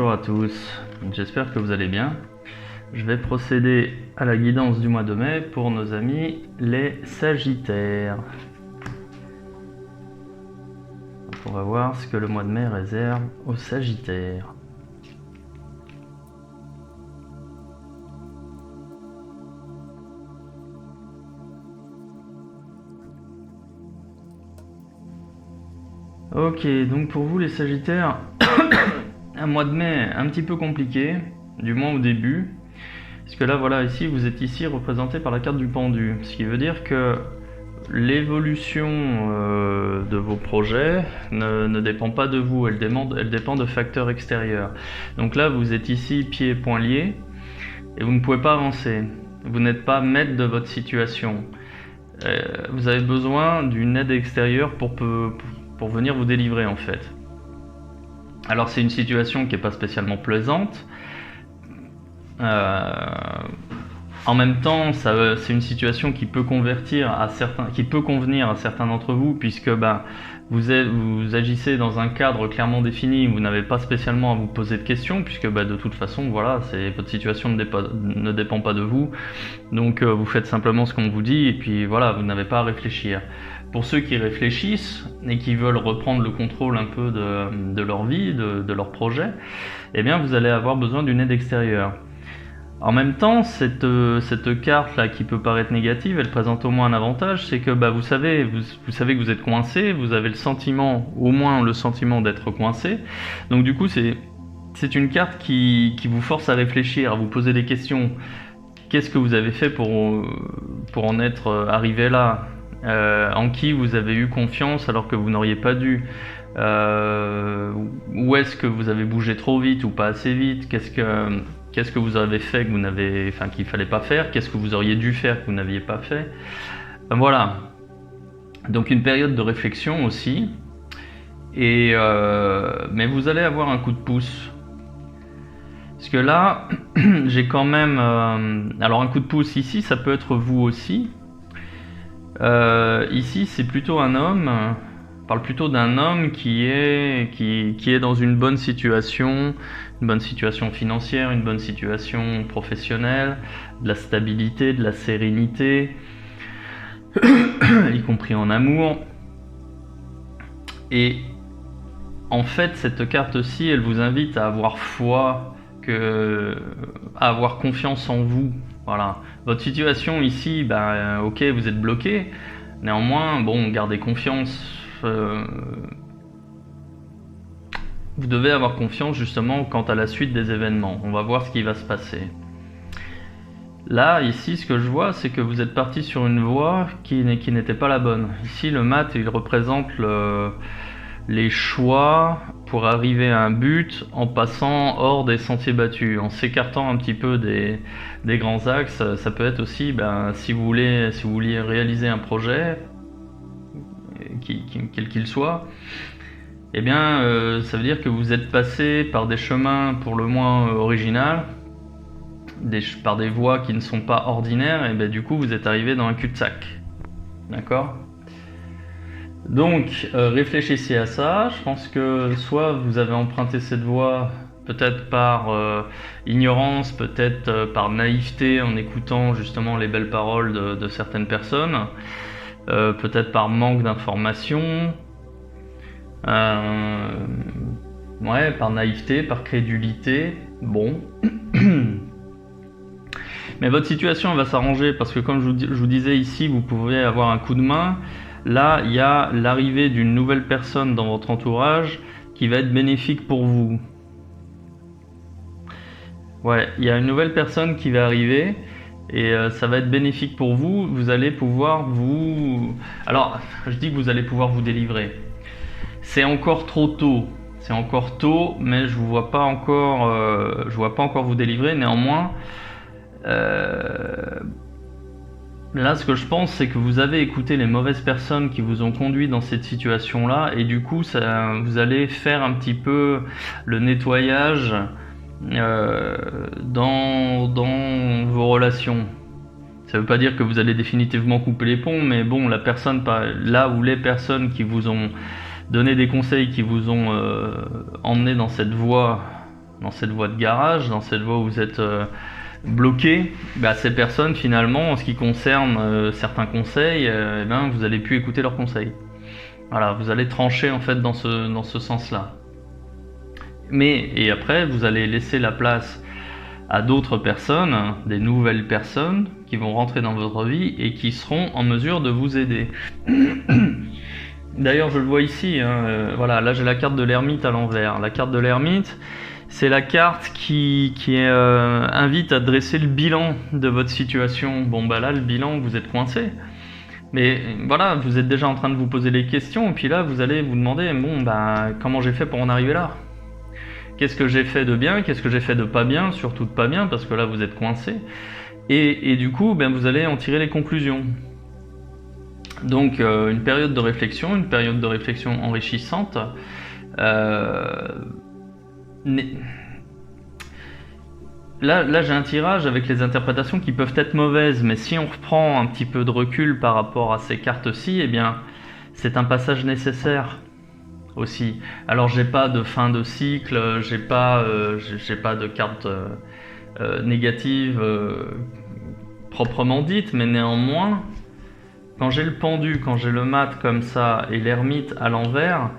Bonjour à tous, j'espère que vous allez bien. Je vais procéder à la guidance du mois de mai pour nos amis les Sagittaires. Donc on va voir ce que le mois de mai réserve aux Sagittaires. Ok, donc pour vous les Sagittaires, un mois de mai un petit peu compliqué, du moins au début, parce que là voilà, ici vous êtes ici représenté par la carte du pendu, ce qui veut dire que l'évolution de vos projets ne dépend pas de vous, elle dépend de facteurs extérieurs. Donc là vous êtes ici pieds et poings liés, et vous ne pouvez pas avancer, vous n'êtes pas maître de votre situation. Vous avez besoin d'une aide extérieure pour venir vous délivrer en fait. Alors c'est une situation qui n'est pas spécialement plaisante. En même temps, c'est une situation qui peut convenir à certains d'entre vous, puisque vous agissez dans un cadre clairement défini, vous n'avez pas spécialement à vous poser de questions, puisque de toute façon, voilà, votre situation ne dépend pas de vous. Donc vous faites simplement ce qu'on vous dit, et puis voilà, vous n'avez pas à réfléchir. Pour ceux qui réfléchissent et qui veulent reprendre le contrôle un peu de leur vie, de leur projet, eh bien vous allez avoir besoin d'une aide extérieure. En même temps, cette carte là qui peut paraître négative, elle présente au moins un avantage, c'est que vous savez que vous êtes coincé, vous avez au moins le sentiment d'être coincé. Donc du coup, c'est une carte qui vous force à réfléchir, à vous poser des questions. Qu'est-ce que vous avez fait pour en être arrivé là? En qui vous avez eu confiance alors que vous n'auriez pas dû? Où est-ce que vous avez bougé trop vite ou pas assez vite? Qu'est-ce que vous avez fait qu'il fallait pas faire? Qu'est-ce que vous auriez dû faire que vous n'aviez pas fait? Voilà. Donc une période de réflexion aussi. Mais vous allez avoir un coup de pouce. Parce que là, j'ai quand même... alors un coup de pouce ici, ça peut être vous aussi. Ici, c'est plutôt un homme. On parle plutôt d'un homme qui est dans une bonne situation financière, une bonne situation professionnelle, de la stabilité, de la sérénité, y compris en amour. Et en fait, cette carte-ci, elle vous invite à avoir foi, à avoir confiance en vous. Voilà. Votre situation ici, ok, vous êtes bloqué. Néanmoins, gardez confiance. Vous devez avoir confiance justement quant à la suite des événements. On va voir ce qui va se passer. Là, ici, ce que je vois, c'est que vous êtes parti sur une voie qui n'était pas la bonne. Ici, le mat, il représente les choix pour arriver à un but en passant hors des sentiers battus, en s'écartant un petit peu des grands axes. Ça peut être aussi, si vous vouliez réaliser un projet, quel qu'il soit, eh bien, ça veut dire que vous êtes passé par des chemins pour le moins originaux, par des voies qui ne sont pas ordinaires, et du coup, vous êtes arrivé dans un cul-de-sac. D'accord ? Donc, réfléchissez à ça. Je pense que soit vous avez emprunté cette voie, peut-être par ignorance, peut-être par naïveté, en écoutant justement les belles paroles de certaines personnes, peut-être par manque d'information, par naïveté, par crédulité. Bon. Mais votre situation elle va s'arranger parce que comme je vous disais ici, vous pouvez avoir un coup de main. Là, il y a l'arrivée d'une nouvelle personne dans votre entourage qui va être bénéfique pour vous. Ouais, il y a une nouvelle personne qui va arriver et ça va être bénéfique pour vous. Vous allez pouvoir Alors, je dis que vous allez pouvoir vous délivrer. C'est encore trop tôt. C'est encore tôt, mais je vois pas encore vous délivrer. Néanmoins, là, ce que je pense, c'est que vous avez écouté les mauvaises personnes qui vous ont conduit dans cette situation-là, et du coup, vous allez faire un petit peu le nettoyage dans vos relations. Ça ne veut pas dire que vous allez définitivement couper les ponts, mais bon, les personnes qui vous ont donné des conseils, qui vous ont emmené dans cette voie dans cette voie de garage, dans cette voie où vous êtes bloqué, bah, ces personnes finalement, en ce qui concerne certains conseils, eh ben, vous allez plus écouter leurs conseils. Voilà, vous allez trancher en fait dans ce sens-là. Et après, vous allez laisser la place à d'autres personnes, des nouvelles personnes qui vont rentrer dans votre vie et qui seront en mesure de vous aider. D'ailleurs, je le vois ici, hein, voilà, là j'ai la carte de l'ermite à l'envers. La carte de l'ermite, c'est la carte qui invite à dresser le bilan de votre situation. Bon bah là, le bilan, vous êtes coincé. Mais voilà, vous êtes déjà en train de vous poser les questions, et puis là, vous allez vous demander, bon bah comment j'ai fait pour en arriver là ? Qu'est-ce que j'ai fait de bien, qu'est-ce que j'ai fait de pas bien, surtout de pas bien, parce que là vous êtes coincé. Et du coup, ben, vous allez en tirer les conclusions. Donc une période de réflexion enrichissante. Là j'ai un tirage avec les interprétations qui peuvent être mauvaises, mais si on reprend un petit peu de recul par rapport à ces cartes-ci, eh bien c'est un passage nécessaire aussi. Alors j'ai pas de fin de cycle, j'ai pas de carte négative proprement dite, mais néanmoins, quand j'ai le pendu, quand j'ai le mat comme ça et l'ermite à l'envers,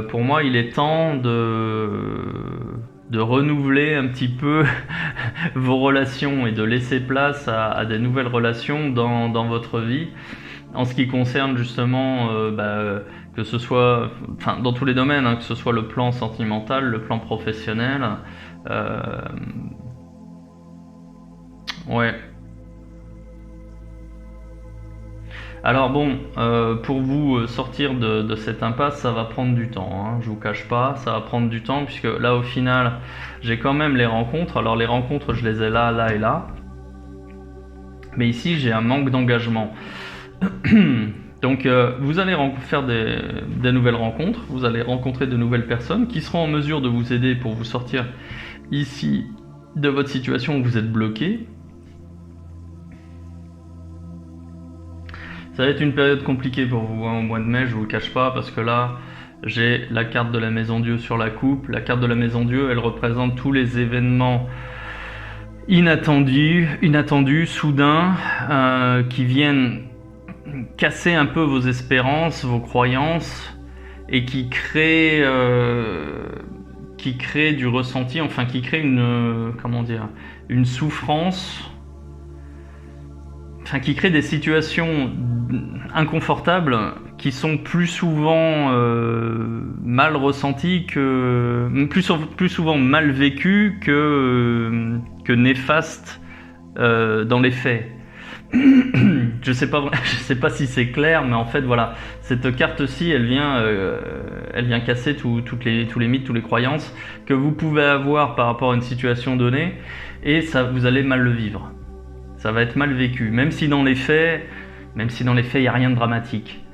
pour moi il est temps de renouveler un petit peu vos relations et de laisser place à des nouvelles relations dans votre vie, en ce qui concerne justement que ce soit, enfin dans tous les domaines, hein, que ce soit le plan sentimental, le plan professionnel, ouais. Alors bon, pour vous sortir de cette impasse, ça va prendre du temps, hein, je vous cache pas, ça va prendre du temps, puisque là au final, j'ai quand même les rencontres. Alors les rencontres, je les ai là, là et là, mais ici j'ai un manque d'engagement. Donc vous allez faire des nouvelles rencontres, vous allez rencontrer de nouvelles personnes qui seront en mesure de vous aider pour vous sortir ici de votre situation où vous êtes bloqué. Ça va être une période compliquée pour vous, hein, au mois de mai, je vous le cache pas, parce que là, j'ai la carte de la Maison Dieu sur la coupe. La carte de la Maison Dieu, elle représente tous les événements inattendus, soudains, qui viennent casser un peu vos espérances, vos croyances, et qui créent du ressenti, enfin qui créent une souffrance, enfin qui crée des situations inconfortables qui sont plus souvent mal ressenties plus souvent mal vécues que néfastes dans les faits. Je sais pas si c'est clair, mais en fait voilà, cette carte-ci, elle vient casser tous les mythes, toutes les croyances que vous pouvez avoir par rapport à une situation donnée, et ça, vous allez mal le vivre. Ça va être mal vécu, même si dans les faits, il n'y a rien de dramatique.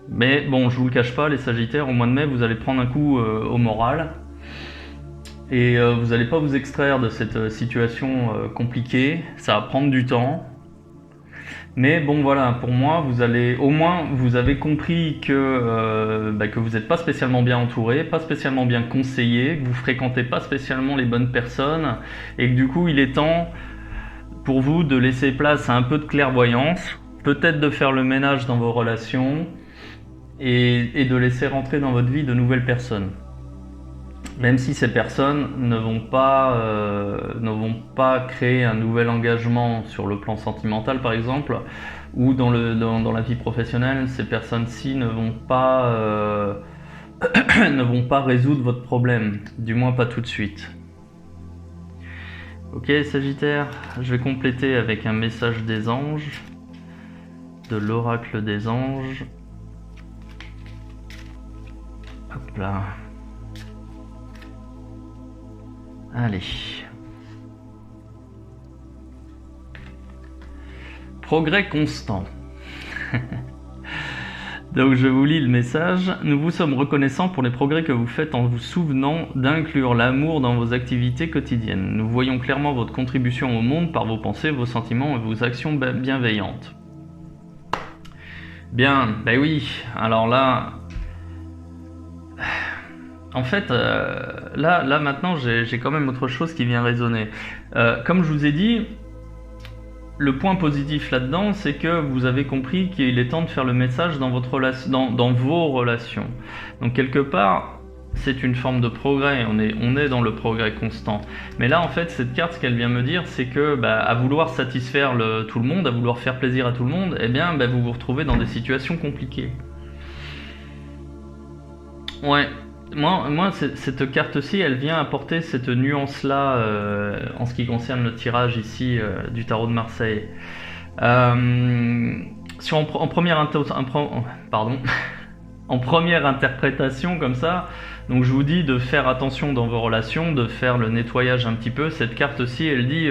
Mais bon, je vous le cache pas, les Sagittaires, au mois de mai, vous allez prendre un coup au moral, et vous n'allez pas vous extraire de cette situation compliquée. Ça va prendre du temps. Mais bon voilà, pour moi, vous avez compris que vous n'êtes pas spécialement bien entouré, pas spécialement bien conseillé, que vous fréquentez pas spécialement les bonnes personnes, et que du coup il est temps pour vous de laisser place à un peu de clairvoyance, peut-être de faire le ménage dans vos relations, et de laisser rentrer dans votre vie de nouvelles personnes. Même si ces personnes ne vont pas créer un nouvel engagement sur le plan sentimental par exemple, ou dans la vie professionnelle, ces personnes-ci ne vont pas résoudre votre problème, du moins pas tout de suite. Ok Sagittaire, je vais compléter avec un message des anges, de l'oracle des anges. Hop là. Allez. Progrès constant. Donc je vous lis le message. Nous vous sommes reconnaissants pour les progrès que vous faites en vous souvenant d'inclure l'amour dans vos activités quotidiennes. Nous voyons clairement votre contribution au monde par vos pensées, vos sentiments et vos actions bienveillantes. Bien, ben oui, alors là... En fait, là maintenant, j'ai quand même autre chose qui vient résonner. Comme je vous ai dit, le point positif là-dedans, c'est que vous avez compris qu'il est temps de faire le message dans dans vos relations. Donc quelque part, c'est une forme de progrès. On est dans le progrès constant. Mais là, en fait, cette carte, ce qu'elle vient me dire, c'est que, à vouloir satisfaire tout le monde, à vouloir faire plaisir à tout le monde, eh bien, vous vous retrouvez dans des situations compliquées. Ouais. Moi, cette carte-ci, elle vient apporter cette nuance-là en ce qui concerne le tirage ici du tarot de Marseille. Si en pardon, en première interprétation comme ça, donc je vous dis de faire attention dans vos relations, de faire le nettoyage un petit peu. Cette carte-ci, elle dit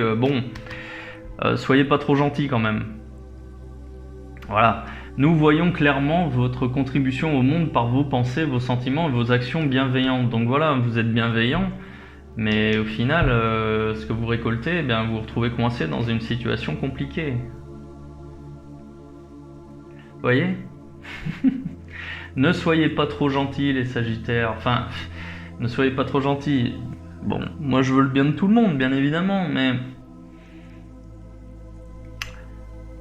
soyez pas trop gentil quand même. Voilà. Nous voyons clairement votre contribution au monde par vos pensées, vos sentiments et vos actions bienveillantes. Donc voilà, vous êtes bienveillant, mais au final, ce que vous récoltez, vous vous retrouvez coincé dans une situation compliquée. Vous voyez? Ne soyez pas trop gentils les Sagittaires. Enfin, ne soyez pas trop gentils. Bon, moi je veux le bien de tout le monde, bien évidemment, mais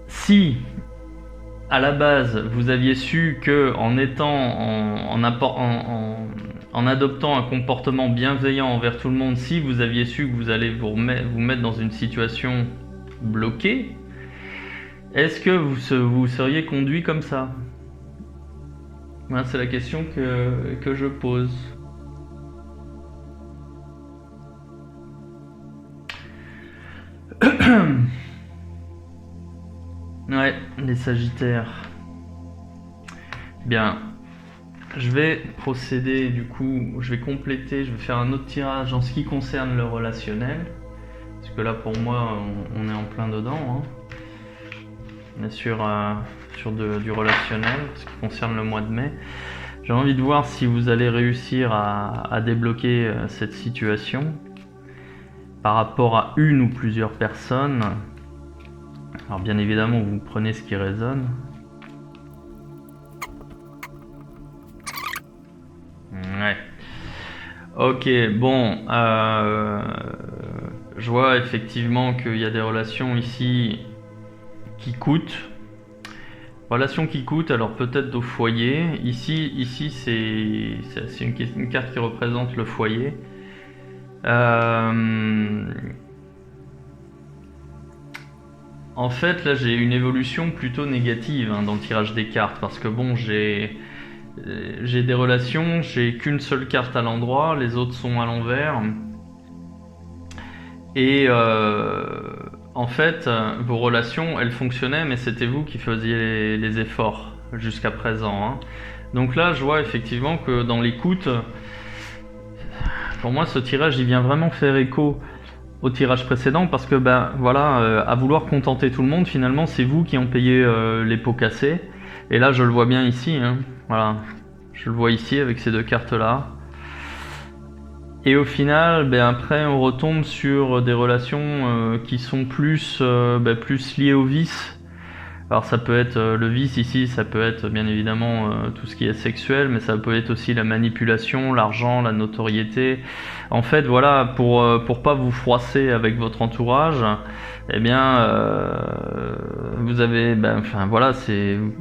si à la base vous aviez su que en adoptant un comportement bienveillant envers tout le monde, si vous aviez su que vous allez vous mettre dans une situation bloquée, est-ce que vous seriez conduit comme ça? Voilà, c'est la question que je pose. Ouais, les Sagittaires. Bien, je vais procéder du coup, je vais compléter, je vais faire un autre tirage en ce qui concerne le relationnel. Parce que là pour moi, on est en plein dedans. Hein. Bien sûr, sur du relationnel, ce qui concerne le mois de mai. J'ai envie de voir si vous allez réussir à débloquer cette situation par rapport à une ou plusieurs personnes. Alors bien évidemment, vous prenez ce qui résonne. Ouais. Ok, bon. Je vois effectivement qu'il y a des relations ici qui coûtent. Relations qui coûtent, alors peut-être au foyer. Ici c'est une carte qui représente le foyer. En fait, là, j'ai une évolution plutôt négative dans le tirage des cartes, parce que bon, j'ai des relations, j'ai qu'une seule carte à l'endroit, les autres sont à l'envers. Et en fait, vos relations, elles fonctionnaient, mais c'était vous qui faisiez les efforts jusqu'à présent. Hein. Donc là, je vois effectivement que dans l'écoute, pour moi, ce tirage, il vient vraiment faire écho au tirage précédent, parce que voilà, à vouloir contenter tout le monde, finalement c'est vous qui en payez les pots cassés. Et là je le vois bien ici, hein. Voilà, je le vois ici avec ces deux cartes là. Et au final, après on retombe sur des relations qui sont plus liées au vice. Alors ça peut être le vice ici, ça peut être bien évidemment tout ce qui est sexuel, mais ça peut être aussi la manipulation, l'argent, la notoriété. En fait, voilà, pour pas vous froisser avec votre entourage, eh bien, vous avez, voilà,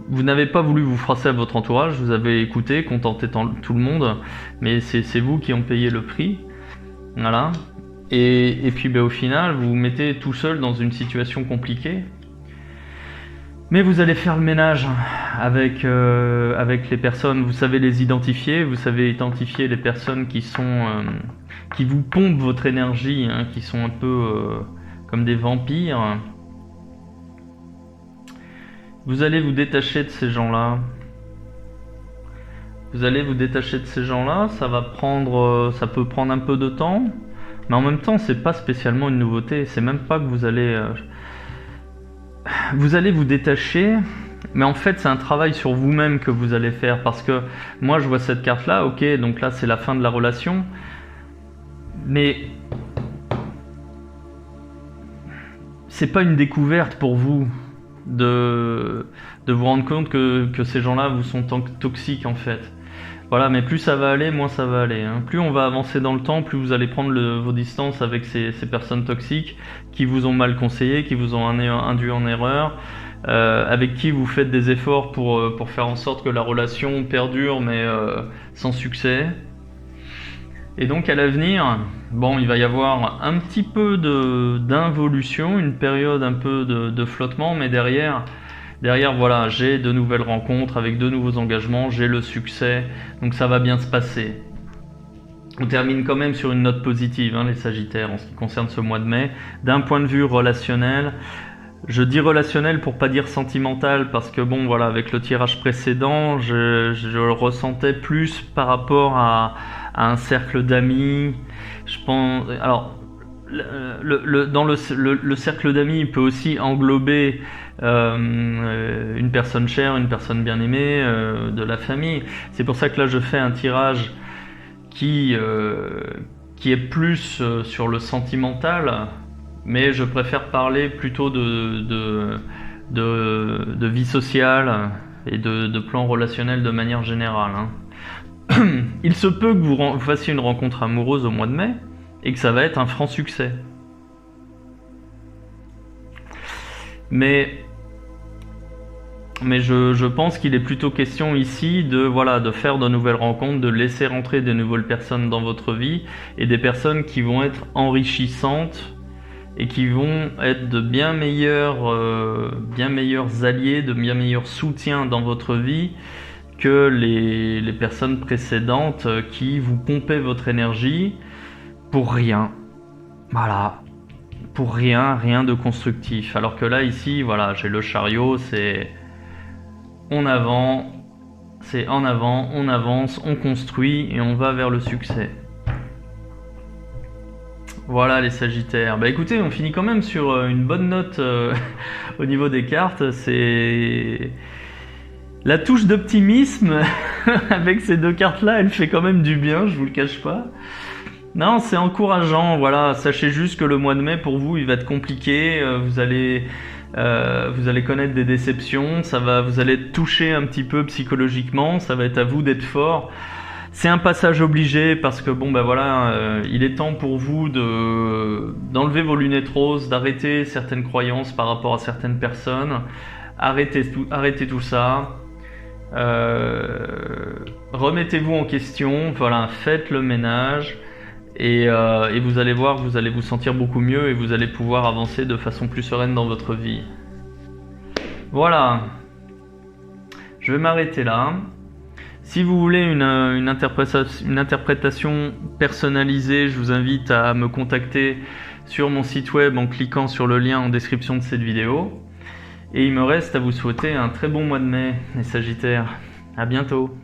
vous n'avez pas voulu vous froisser à votre entourage, vous avez écouté, contenté tout le monde, mais c'est vous qui en payez le prix, voilà. Et puis, au final, vous vous mettez tout seul dans une situation compliquée. Mais vous allez faire le ménage avec les personnes, vous savez les identifier, vous savez identifier les personnes qui vous pompent votre énergie, hein, qui sont un peu comme des vampires. Vous allez vous détacher de ces gens-là. Vous allez vous détacher de ces gens-là, ça peut prendre un peu de temps, mais en même temps, c'est pas spécialement une nouveauté, c'est même pas que vous allez vous détacher, mais en fait c'est un travail sur vous-même que vous allez faire, parce que moi je vois cette carte là, ok, donc là c'est la fin de la relation, mais c'est pas une découverte pour vous de vous rendre compte que ces gens-là vous sont toxiques en fait. Voilà, mais plus ça va aller, moins ça va aller, hein. Plus on va avancer dans le temps, plus vous allez prendre vos distances avec ces personnes toxiques qui vous ont mal conseillé, qui vous ont induit en erreur, avec qui vous faites des efforts pour faire en sorte que la relation perdure, mais sans succès. Et donc à l'avenir, bon, il va y avoir un petit peu d'involution, une période un peu de flottement, mais derrière, voilà, j'ai de nouvelles rencontres avec de nouveaux engagements, j'ai le succès, donc ça va bien se passer. On termine quand même sur une note positive, hein, les Sagittaires, en ce qui concerne ce mois de mai. D'un point de vue relationnel, je dis relationnel pour pas dire sentimental, parce que bon, voilà, avec le tirage précédent, je le ressentais plus par rapport à un cercle d'amis. Je pense, alors, dans le cercle d'amis, il peut aussi englober une personne chère, une personne bien aimée, de la famille. C'est pour ça que là je fais un tirage qui est plus sur le sentimental, mais je préfère parler plutôt de vie sociale et de plan relationnel de manière générale, hein. Il se peut que vous fassiez une rencontre amoureuse au mois de mai et que ça va être un franc succès. Mais je pense qu'il est plutôt question ici de faire de nouvelles rencontres, de laisser rentrer de nouvelles personnes dans votre vie, et des personnes qui vont être enrichissantes et qui vont être de bien meilleurs alliés, de bien meilleurs soutiens dans votre vie que les personnes précédentes qui vous pompaient votre énergie pour rien. Voilà. Pour rien de constructif. Alors que là, ici, voilà, j'ai le chariot, c'est en avant, on avance, on construit et on va vers le succès. Voilà les Sagittaires. Bah écoutez, on finit quand même sur une bonne note au niveau des cartes. C'est la touche d'optimisme avec ces deux cartes-là, elle fait quand même du bien, je vous le cache pas. Non, c'est encourageant, voilà. Sachez juste que le mois de mai pour vous, il va être compliqué. Vous allez connaître des déceptions. Vous allez être touché un petit peu psychologiquement. Ça va être à vous d'être fort. C'est un passage obligé parce que bon, ben voilà, il est temps pour vous d'enlever vos lunettes roses, d'arrêter certaines croyances par rapport à certaines personnes. Arrêtez tout ça. Remettez-vous en question. Voilà, faites le ménage. Et vous allez voir, vous allez vous sentir beaucoup mieux et vous allez pouvoir avancer de façon plus sereine dans votre vie. Voilà. Je vais m'arrêter là. Si vous voulez une interprétation personnalisée, je vous invite à me contacter sur mon site web en cliquant sur le lien en description de cette vidéo. Et il me reste à vous souhaiter un très bon mois de mai, les Sagittaires. À bientôt.